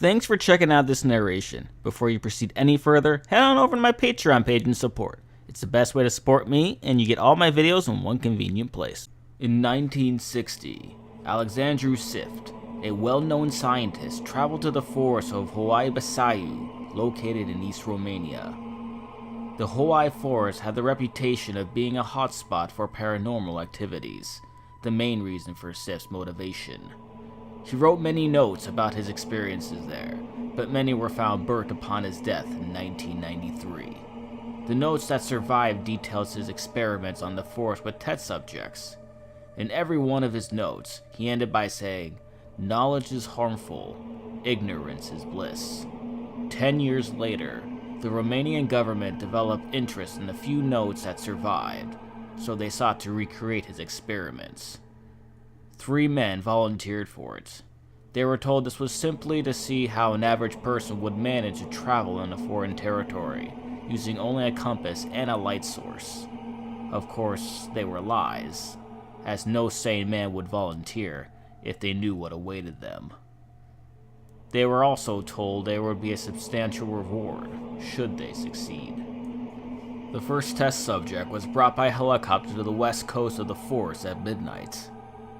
Thanks for checking out this narration. Before you proceed any further, head on over to my Patreon page and support. It's the best way to support me, and you get all my videos in one convenient place. In 1960, Alexandru Sift, a well-known scientist, traveled to the forests of Hawaii Basayu, located in East Romania. The Hawaii forest had the reputation of being a hotspot for paranormal activities, the main reason for Sift's motivation. He wrote many notes about his experiences there, but many were found burnt upon his death in 1993. The notes that survived details his experiments on the forest with test subjects. In every one of his notes, he ended by saying, "Knowledge is harmful, ignorance is bliss." 10 years later, the Romanian government developed interest in the few notes that survived, so they sought to recreate his experiments. 3 men volunteered for it. They were told this was simply to see how an average person would manage to travel in a foreign territory, using only a compass and a light source. Of course, they were lies, as no sane man would volunteer if they knew what awaited them. They were also told there would be a substantial reward should they succeed. The first test subject was brought by helicopter to the west coast of the forest at midnight.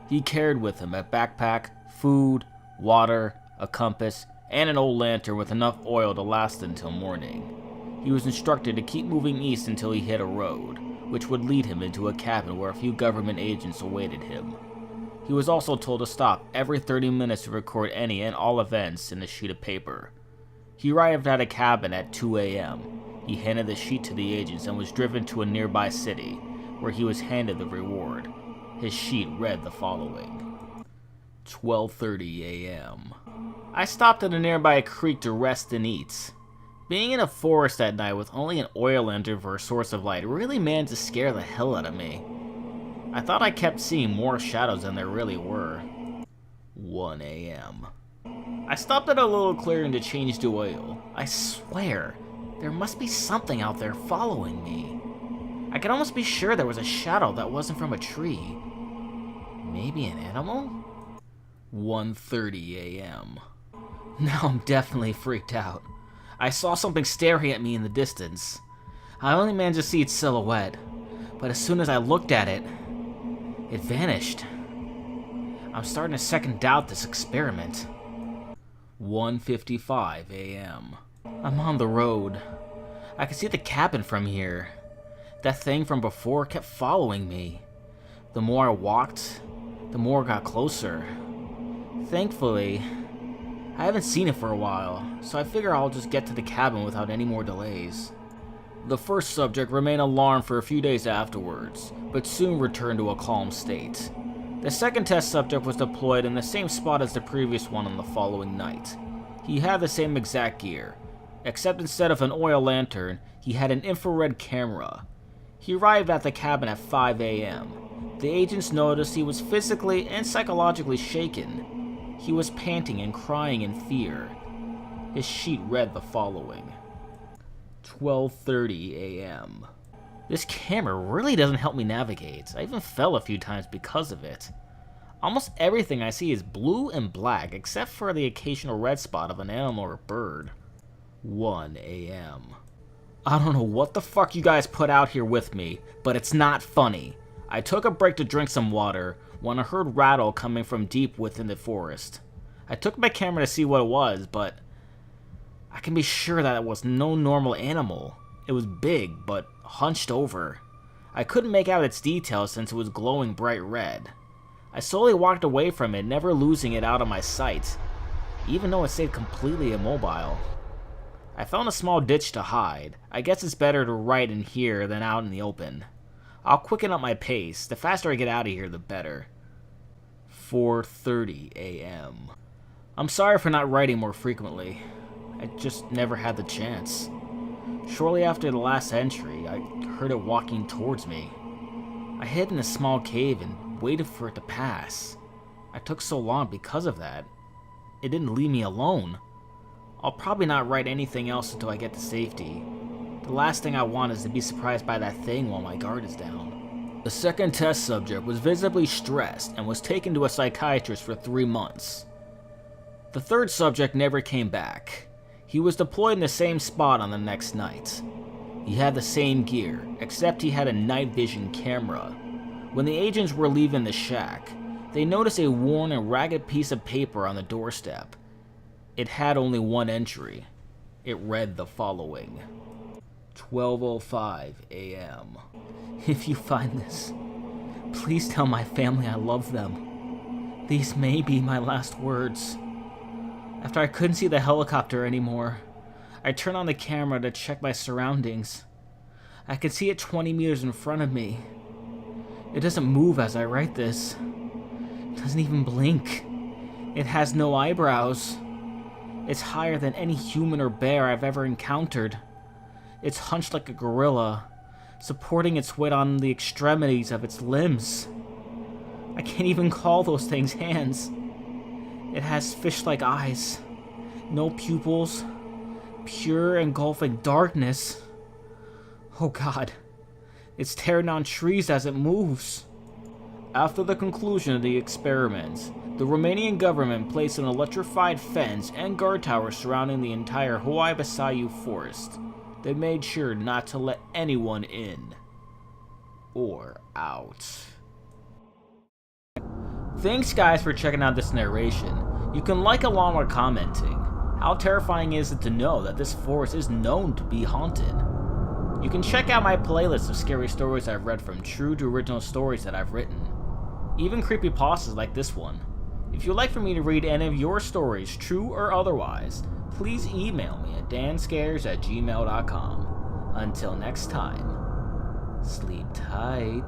He carried with him a backpack, food, water, a compass, and an old lantern with enough oil to last until morning. He was instructed to keep moving east until he hit a road, which would lead him into a cabin where a few government agents awaited him. He was also told to stop every 30 minutes to record any and all events in a sheet of paper. He arrived at a cabin at 2 a.m. He handed the sheet to the agents and was driven to a nearby city, where he was handed the reward. His sheet read the following: 12:30 a.m. I stopped at a nearby creek to rest and eat. Being in a forest at night with only an oil lantern for a source of light really managed to scare the hell out of me. I thought I kept seeing more shadows than there really were. 1 a.m. I stopped at a little clearing to change to oil. I swear, there must be something out there following me. I could almost be sure there was a shadow that wasn't from a tree. Maybe an animal? 1:30 a.m. Now I'm definitely freaked out. I saw something staring at me in the distance. I only managed to see its silhouette, but as soon as I looked at it, it vanished. I'm starting to second doubt this experiment. 1:55 a.m. I'm on the road. I can see the cabin from here. That thing from before kept following me. The more I walked, the more it got closer. Thankfully, I haven't seen it for a while, so I figure I'll just get to the cabin without any more delays. The first subject remained alarmed for a few days afterwards, but soon returned to a calm state. The second test subject was deployed in the same spot as the previous one on the following night. He had the same exact gear, except instead of an oil lantern, he had an infrared camera. He arrived at the cabin at 5 a.m. The agents noticed he was physically and psychologically shaken. He was panting and crying in fear. His sheet read the following: 12:30 a.m. This camera really doesn't help me navigate. I even fell a few times because of it. Almost everything I see is blue and black, except for the occasional red spot of an animal or bird. 1 a.m. I don't know what the fuck you guys put out here with me, but it's not funny. I took a break to drink some water when I heard rattle coming from deep within the forest. I took my camera to see what it was, but I can be sure that it was no normal animal. It was big, but hunched over. I couldn't make out its details since it was glowing bright red. I slowly walked away from it, never losing it out of my sight, even though it stayed completely immobile. I found a small ditch to hide. I guess it's better to write in here than out in the open. I'll quicken up my pace. The faster I get out of here, the better. 4:30 a.m. I'm sorry for not writing more frequently. I just never had the chance. Shortly after the last entry, I heard it walking towards me. I hid in a small cave and waited for it to pass. I took so long because of that. It didn't leave me alone. I'll probably not write anything else until I get to safety. The last thing I want is to be surprised by that thing while my guard is down. The second test subject was visibly stressed and was taken to a psychiatrist for 3 months. The third subject never came back. He was deployed in the same spot on the next night. He had the same gear, except he had a night vision camera. When the agents were leaving the shack, they noticed a worn and ragged piece of paper on the doorstep. It had only one entry. It read the following: 12:05 a.m. If you find this, please tell my family I love them. These may be my last words. After I couldn't see the helicopter anymore, I turned on the camera to check my surroundings. I could see it 20 meters in front of me. It doesn't move as I write this. It doesn't even blink. It has no eyebrows. It's higher than any human or bear I've ever encountered. It's hunched like a gorilla, supporting its weight on the extremities of its limbs. I can't even call those things hands. It has fish-like eyes, no pupils, pure engulfing darkness. Oh God, it's tearing down trees as it moves. After the conclusion of the experiments, the Romanian government placed an electrified fence and guard tower surrounding the entire Huaybasayu forest. They made sure not to let anyone in or out. Thanks guys for checking out this narration. You can like along or commenting. How terrifying is it to know that this forest is known to be haunted? You can check out my playlist of scary stories I've read, from true to original stories that I've written. Even creepypastas like this one. If you'd like for me to read any of your stories, true or otherwise, please email me at danscares@gmail.com. Until next time, sleep tight.